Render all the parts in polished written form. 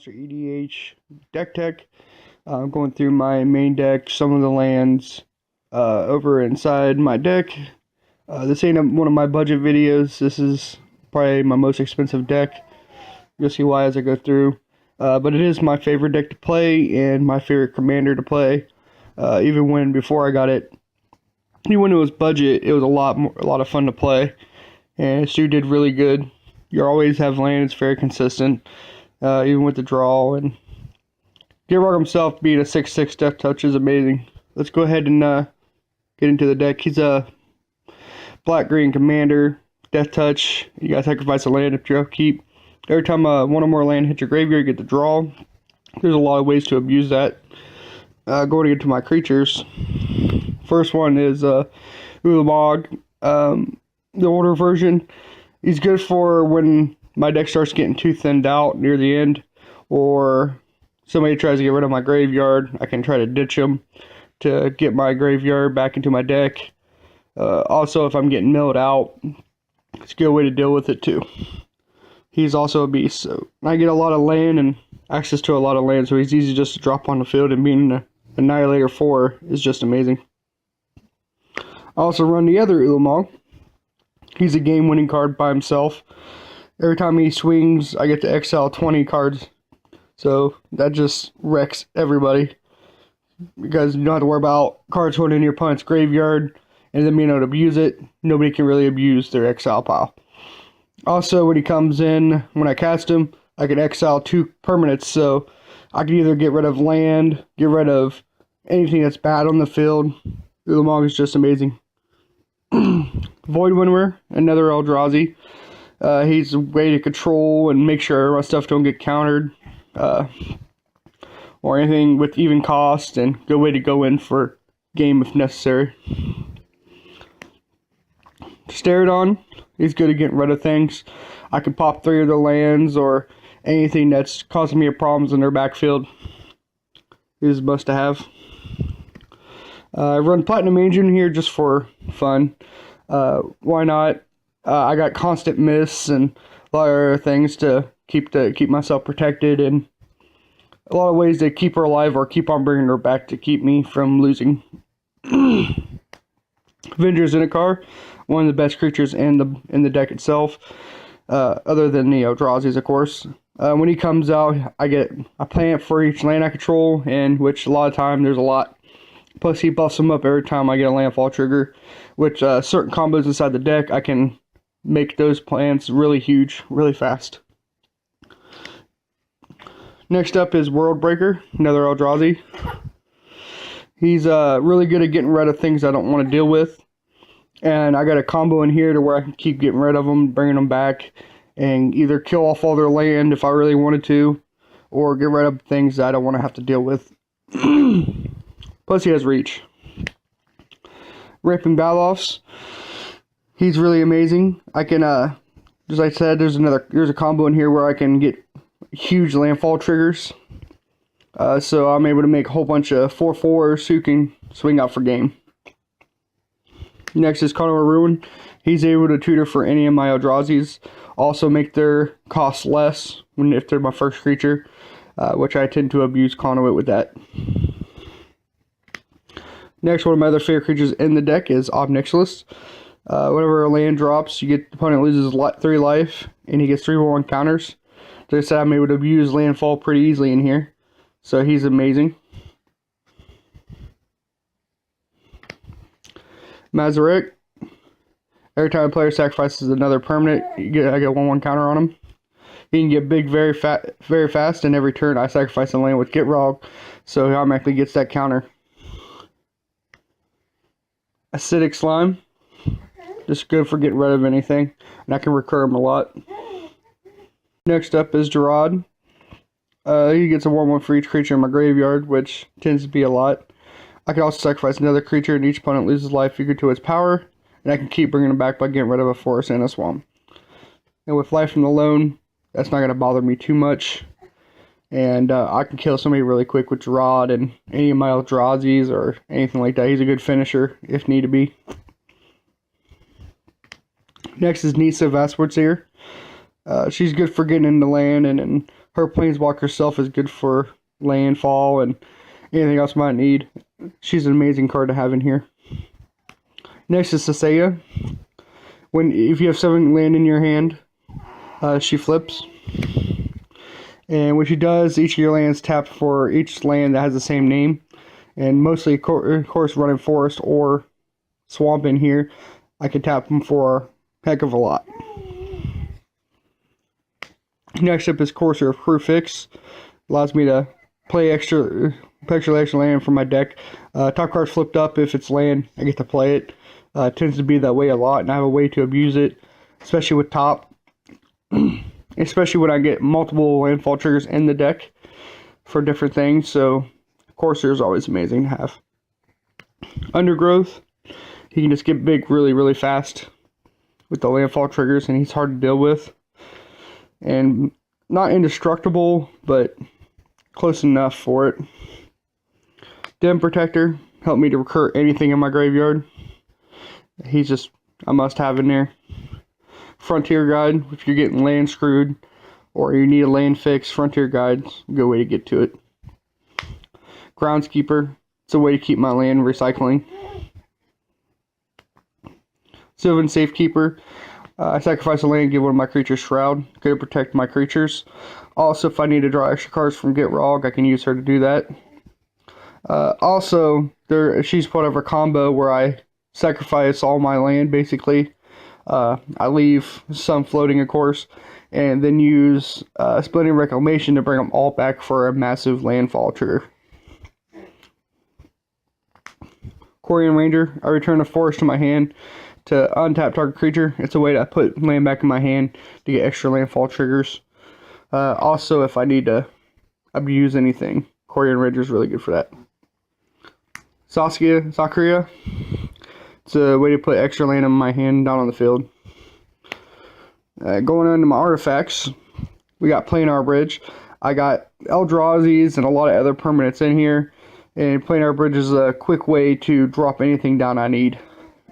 Monster EDH deck tech. I'm going through my main deck, some of the lands over inside my deck. This ain't one of my budget videos. This is probably my most expensive deck. You'll see why as I go through. But it is my favorite deck to play and my favorite commander to play. Even when before I got it, even when it was budget, it was a lot of fun to play. And Stu did really good. You always have land. It's very consistent, even with the draw. And Gitrog himself being a 6/6 death touch is amazing. Let's go ahead and get into the deck. He's a black-green commander, death touch. You gotta sacrifice a land if you're upkeep. Every time one or more land hits your graveyard, you get the draw. There's a lot of ways to abuse that. Going into my creatures. First one is Ulamog, the older version. He's good for when my deck starts getting too thinned out near the end, or somebody tries to get rid of my graveyard. I can try to ditch him to get my graveyard back into my deck. Also, if I'm getting milled out, it's a good way to deal with it too. He's also a beast, so I get a lot of land and access to a lot of land, so he's easy just to drop on the field, and being an Annihilator 4 is just amazing. I also run the other Ulamog. He's a game-winning card by himself. Every time he swings, I get to exile 20 cards. So that just wrecks everybody, because you don't have to worry about cards going in your opponent's graveyard and then being able to abuse it. Nobody can really abuse their exile pile. Also, when he comes in, when I cast him, I can exile 2 permanents. So I can either get rid of land, get rid of anything that's bad on the field. Ulamog is just amazing. Void Winnower, another Eldrazi. He's a way to control and make sure my stuff don't get countered, or anything with even cost, and good way to go in for game if necessary. Steridon, he's good at getting rid of things. I can pop 3 of the lands or anything that's causing me problems in their backfield. Is a must to have. I run Platinum Engine here just for fun. Why not? I got constant miss and a lot of other things to keep myself protected, and a lot of ways to keep her alive or keep on bringing her back to keep me from losing. Avenger's Zendikar, one of the best creatures in the deck itself, other than the Eldrazi's, of course. When he comes out, I get a plant for each land I control, and which a lot of time there's a lot. Plus, he buffs them up every time I get a landfall trigger, which certain combos inside the deck, I can make those plants really huge, really fast. Next up is Worldbreaker, another Eldrazi. He's really good at getting rid of things I don't want to deal with. And I got a combo in here to where I can keep getting rid of them, bringing them back, and either kill off all their land if I really wanted to, or get rid of things that I don't want to have to deal with. Plus he has reach. Raping Balofs. He's really amazing. I can, as I said, there's a combo in here where I can get huge landfall triggers. So I'm able to make a whole bunch of 4/4s who can swing out for game. Next is Conduit Ruin. He's able to tutor for any of my Eldrazi's. Also make their cost less if they're my first creature, which I tend to abuse Conduit with that. Next, one of my other favorite creatures in the deck is Obnixilis. Whenever a land drops, the opponent loses 3 life, and he gets 3/1 counters. So I said I'm able to abuse landfall pretty easily in here. So he's amazing. Mazarek. Every time a player sacrifices another permanent, I get 1/1 counter on him. He can get big very fast, and every turn I sacrifice a land with Gitrog, so he automatically gets that counter. Acidic Slime. Just good for getting rid of anything, and I can recur him a lot. Next up is Gitrog. He gets a 1/1 for each creature in my graveyard, which tends to be a lot. I can also sacrifice another creature, and each opponent loses life equal to its power, and I can keep bringing them back by getting rid of a forest and a swamp. And with Life from the Loan, that's not going to bother me too much. And I can kill somebody really quick with Gitrog and any of my Eldrazi's or anything like that. He's a good finisher if need to be. Next is Nissa Vaswardseer. She's good for getting into land and Her Planeswalker herself is good for landfall and anything else you might need. She's an amazing card to have in here. Next is Sasaya. If you have 7 land in your hand, she flips. And what she does, each of your lands tap for each land that has the same name. And mostly, of course, running forest or swamp in here, I can tap them for a heck of a lot. Next up is Courser of Crucifix. Allows me to play extra land from my deck. Top card's flipped up. If it's land, I get to play it. It tends to be that way a lot, and I have a way to abuse it, especially with top. Especially when I get multiple landfall triggers in the deck for different things. So, Courser is always amazing to have. Undergrowth. He can just get big really, really fast with the landfall triggers, and he's hard to deal with. And not indestructible, but close enough for it. Den Protector. Help me to recur anything in my graveyard. He's just a must-have in there. Frontier Guide, if you're getting land screwed or you need a land fix, Frontier Guide's a good way to get to it. Groundskeeper, it's a way to keep my land recycling. Sylvan Safekeeper, I sacrifice a land, give one of my creatures Shroud, good to protect my creatures. Also, if I need to draw extra cards from Gitrog, I can use her to do that. She's part of a combo where I sacrifice all my land, basically. I leave some floating, of course, and then use Splendid Reclamation to bring them all back for a massive landfall trigger. Quarian Ranger, I return a forest to my hand to untap target creature. It's a way to put land back in my hand to get extra landfall triggers. Also, if I need to abuse anything, Quarian Ranger is really good for that. Sakria. It's a way to put extra land in my hand down on the field. Going on to my artifacts, we got Planar Bridge. I got Eldrazi's and a lot of other permanents in here. And Planar Bridge is a quick way to drop anything down I need.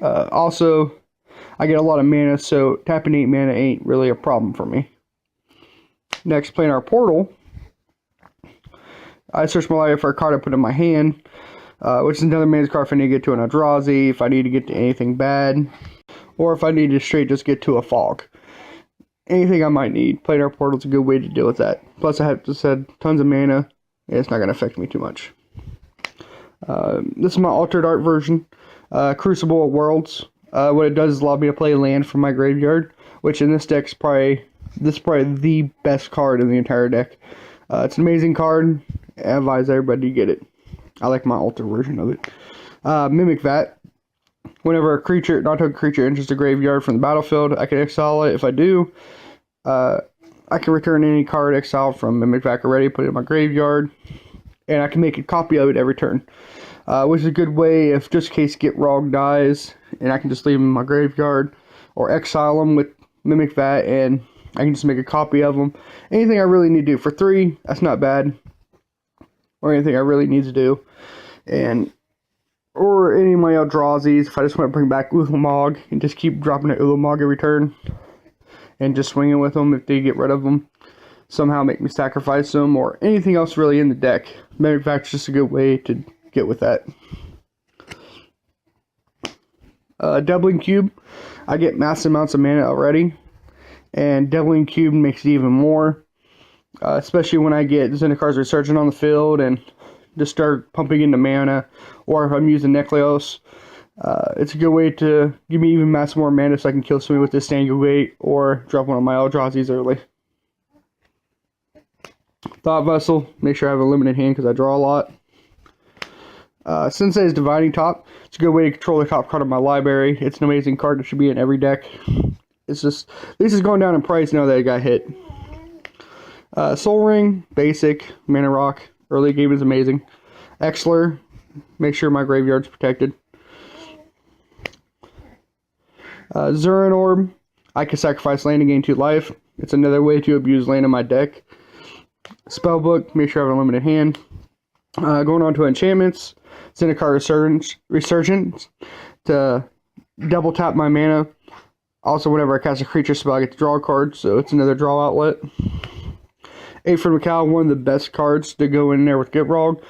Also, I get a lot of mana, so tapping 8 mana ain't really a problem for me. Next, Planar Portal. I search my library for a card I put in my hand. Which is another man's card if I need to get to an Eldrazi, if I need to get to anything bad, or if I need to straight just get to a fog. Anything I might need, Planar Portal is a good way to deal with that. Plus, I have just said tons of mana, and it's not going to affect me too much. This is my Altered Art version, Crucible of Worlds. What it does is allow me to play land from my graveyard, which in this deck is probably the best card in the entire deck. It's an amazing card. I advise everybody to get it. I like my alter version of it. Mimic Vat. Whenever a creature, non-token creature, enters the graveyard from the battlefield, I can exile it. If I do, I can return any card exiled from Mimic Vat already, put it in my graveyard, and I can make a copy of it every turn. Which is a good way if just in case Gitrog dies, and I can just leave him in my graveyard, or exile him with Mimic Vat, and I can just make a copy of him. Anything I really need to do. For 3, that's not bad. Or anything I really need to do. Or any of my Eldrazi's, if I just want to bring back Ulamog and just keep dropping an Ulamog every turn and just swinging with them if they get rid of them, somehow make me sacrifice them, or anything else really in the deck. Matter of fact, it's just a good way to get with that. Doubling Cube, I get massive amounts of mana already, and Doubling Cube makes it even more. Especially when I get Zendikar Resurgent on the field and just start pumping into mana, or if I'm using Nekleos, it's a good way to give me even massive more mana so I can kill somebody with this Strangulate or drop one of my Eldrazi's early. Thought Vessel, make sure I have a limited hand because I draw a lot. Sensei's Dividing Top, it's a good way to control the top card of my library. It's an amazing card that should be in every deck. It's just, this is going down in price now that it got hit. Soul Ring, basic, Mana Rock, early game is amazing. Exler, make sure my graveyard's protected. Zurin Orb, I can sacrifice land and gain 2 life. It's another way to abuse land in my deck. Spellbook, make sure I have a limited hand. Going on to enchantments, Zendikar Resurgence to double tap my mana. Also, whenever I cast a creature spell, I get to draw a card, so it's another draw outlet. 8 for Macau, one of the best cards to go in there with Gitrog.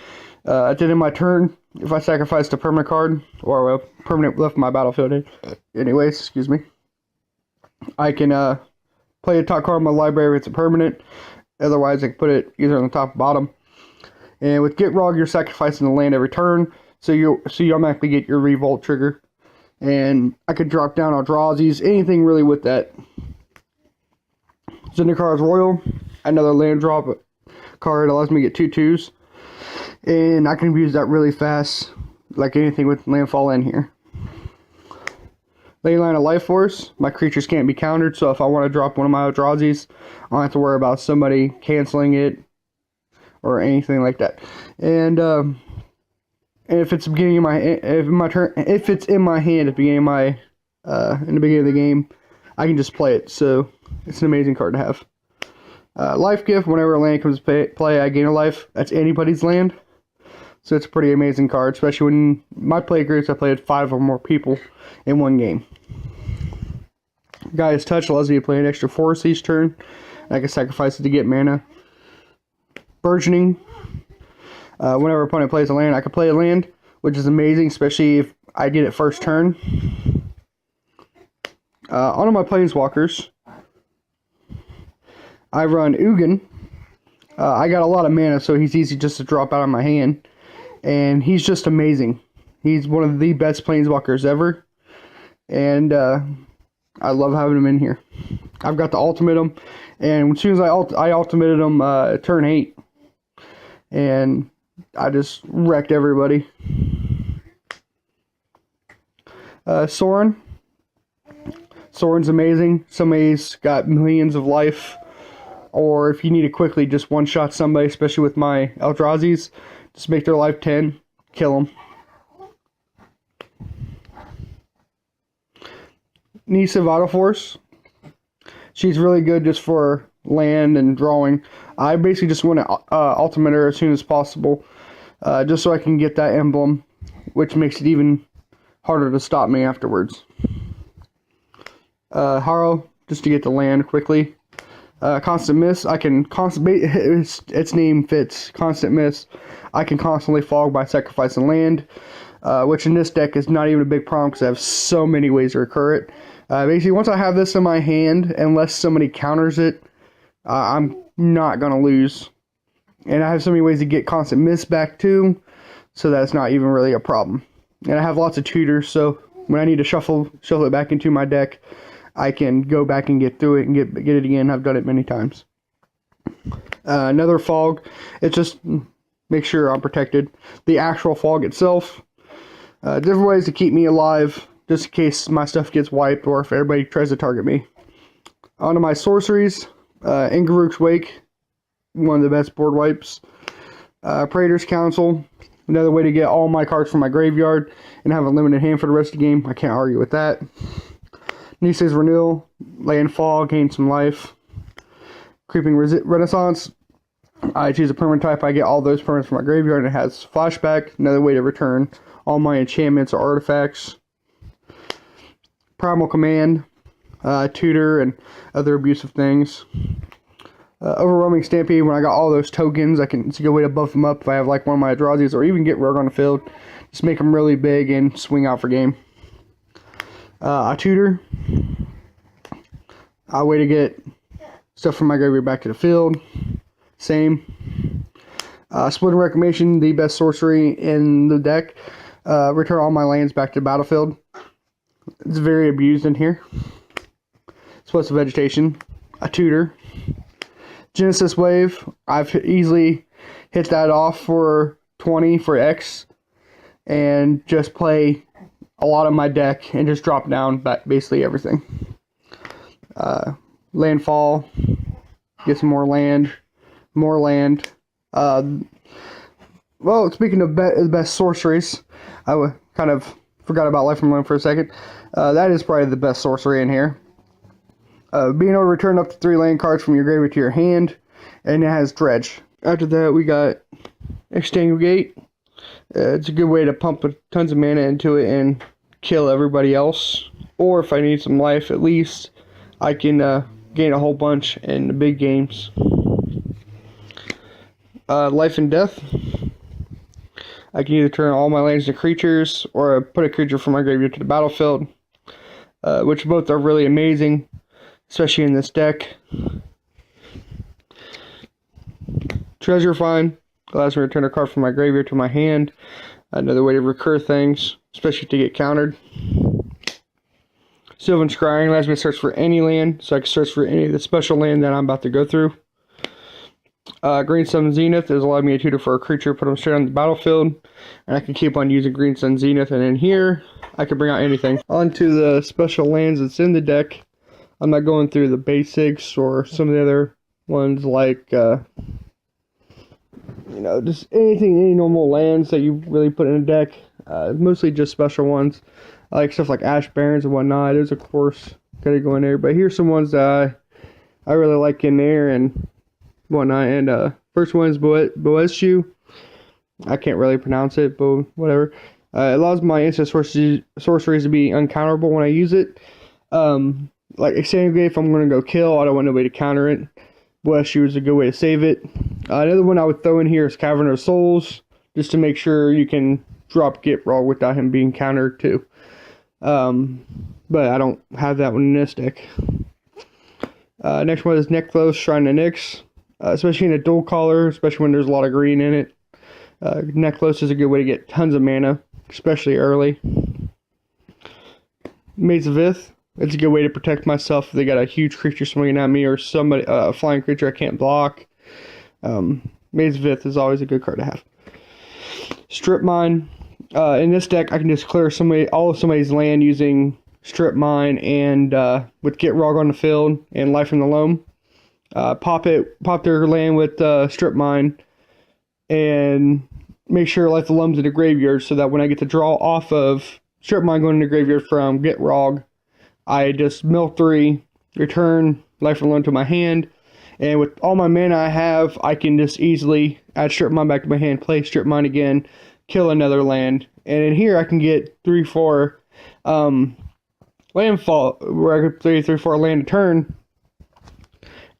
At the end of my turn, if I sacrificed a permanent card, or a permanent left my battlefield, anyways, excuse me, I can play a top card in my library if it's a permanent. Otherwise, I can put it either on the top or bottom. And with Gitrog, you're sacrificing the land every turn, so you automatically get your Revolt trigger. And I could drop down Eldrazi's, anything really with that. Zyndakar's Royal, another land drop card, allows me to get 2/2s. And I can use that really fast, like anything with landfall in here. Leyline of Life Force, my creatures can't be countered, so if I want to drop one of my Eldrazi's, I don't have to worry about somebody canceling it or anything like that. And if it's the beginning of if it's in my hand at the beginning of my in the beginning of the game, I can just play it. So it's an amazing card to have. Life Gift, whenever a land comes to play, I gain a life. That's anybody's land. So it's a pretty amazing card, especially when my play groups I played 5 or more people in one game. Gaia's Touch allows you to play an extra forest each turn. I can sacrifice it to get mana. Burgeoning. Whenever an opponent plays a land, I can play a land, which is amazing, especially if I get it first turn. On my Planeswalkers, I run Ugin. I got a lot of mana, so he's easy just to drop out of my hand. And he's just amazing. He's one of the best Planeswalkers ever. And I love having him in here. I've got the ultimate him. And as soon as I ultimated him turn 8. And I just wrecked everybody. Sorin. Sorin's amazing. Somebody's got millions of life. Or if you need to quickly just one-shot somebody, especially with my Eldrazi's, just make their life 10, kill them. Nissa Vital Force. She's really good just for land and drawing. I basically just want to ultimate her as soon as possible, just so I can get that emblem, which makes it even harder to stop me afterwards. Harrow, just to get the land quickly. Constant Miss, I can its name fits, Constant Miss. I can constantly fog by sacrificing land, which in this deck is not even a big problem because I have so many ways to recur it. Basically, once I have this in my hand, unless somebody counters it, I'm not going to lose. And I have so many ways to get Constant Miss back too, so that's not even really a problem. And I have lots of tutors, so when I need to shuffle it back into my deck, I can go back and get through it and get it again. I've done it many times. Another fog. It just makes sure I'm protected. The actual fog itself. Different ways to keep me alive, just in case my stuff gets wiped or if everybody tries to target me. Onto my sorceries. Ingaruk's Wake. One of the best board wipes. Praetor's Council. Another way to get all my cards from my graveyard and have a limited hand for the rest of the game. I can't argue with that. Nissa's Renewal, Landfall, gain some life. Creeping Renaissance, I choose a permanent type, I get all those permanents from my graveyard, and it has Flashback, another way to return all my enchantments or artifacts. Primal Command, Tutor, and other abusive things. Overwhelming Stampede, when I got all those tokens, it's a good way to buff them up if I have like one of my Eldrazi's, or even get Rogue on the field. Just make them really big and swing out for game. A Tutor, a way to get stuff from my graveyard back to the field. Same. Splitting Reclamation, the best sorcery in the deck. Return all my lands back to the battlefield. It's very abused in here. Splits of Vegetation. A Tutor. Genesis Wave, I've easily hit that off for 20 for X. And just play a lot of my deck and just drop down basically everything. Landfall, get some more land. Well, speaking of the best sorceries, I kind of forgot about Life from Loan for a second. That is probably the best sorcery in here. Being able to return up to 3 land cards from your graveyard to your hand, and it has Dredge. After that, we got Extinguate. It's a good way to pump tons of mana into it and kill everybody else. Or if I need some life at least, I can gain a whole bunch in the big games. Life and Death. I can either turn all my lands into creatures or put a creature from my graveyard to the battlefield, which both are really amazing, especially in this deck. Treasure Find allows me to return a card from my graveyard to my hand. Another way to recur things, especially to get countered. Sylvan Scrying allows me to search for any land, so I can search for any of the special land that I'm about to go through. Green Sun Zenith is allowing me to tutor for a creature, put them straight on the battlefield, and I can keep on using Green Sun Zenith, and in here, I can bring out anything. On to the special lands that's in the deck. I'm not going through the basics or some of the other ones like, just anything, any normal lands that you really put in a deck. Mostly just special ones. I like stuff like Ash Barrens and whatnot. Those, of course, gotta go in there. But here's some ones that I really like in there and whatnot. And first one is Boeshu. I can't really pronounce it, but whatever. It allows my instant sorceries to be uncounterable when I use it. Like Exsanguinate, if I'm going to go kill, I don't want nobody to counter it. Boeshu is a good way to save it. Another one I would throw in here is Cavern of Souls, just to make sure you can drop Gitrog without him being countered too. But I don't have that one in this deck. Next one is Neklos, Shrine of Nyx. Especially in a dual color, especially when there's a lot of green in it. Neklos is a good way to get tons of mana, especially early. Maze of Ith. It's a good way to protect myself if they got a huge creature swinging at me or somebody, a flying creature I can't block. Maze of Ith is always a good card to have. Strip Mine. In this deck, I can just clear all of somebody's land using Strip Mine and with Gitrog on the field and Life in the Loam. Pop their land with Strip Mine and make sure Life of the Loam's in the graveyard so that when I get to draw off of Strip Mine going in the graveyard from Gitrog, I just mill 3, return Life of the Loam to my hand, and with all my mana I have, I can just easily add Strip Mine back to my hand, play Strip Mine again, kill another land, and in here I can get 3-4 landfall, where I could play 3-4 land a turn.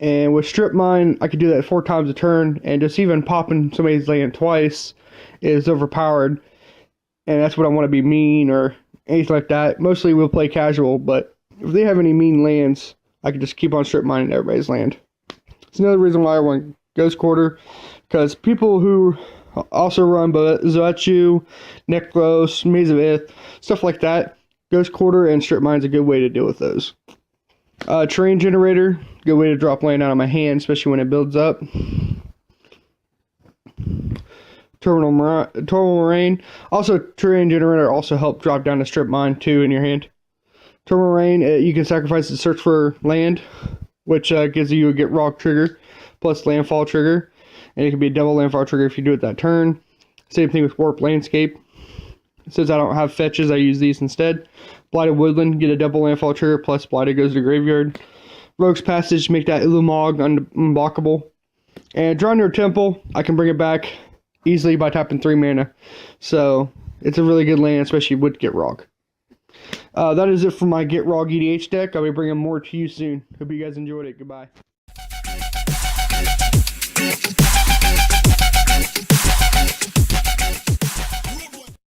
And with Strip Mine, I could do that 4 times a turn, and just even popping somebody's land twice is overpowered. And that's what I want to be mean or anything like that. Mostly we'll play casual, but if they have any mean lands, I can just keep on Strip Mining everybody's land. It's another reason why I want Ghost Quarter, because people who also run Zoechu, Neklos, Maze of Ith, stuff like that, Ghost Quarter and Strip Mine is a good way to deal with those. Terrain Generator, good way to drop land out of my hand, especially when it builds up. Terminal Moraine. Also, Terrain Generator also help drop down a Strip Mine too in your hand. Terminal Moraine, you can sacrifice to search for land, which gives you a Gitrog trigger plus landfall trigger, and it can be a double landfall trigger if you do it that turn. Same thing with Warp Landscape. Since I don't have fetches, I use these instead. Blighted Woodland, get a double landfall trigger, plus Blighted goes to the graveyard. Rogue's Passage, make that Illumog unblockable. And Draw Near Temple, I can bring it back easily by tapping 3 mana. So, it's a really good land, especially with Gitrog. That is it for my Gitrog EDH deck. I'll be bringing more to you soon. Hope you guys enjoyed it. Goodbye.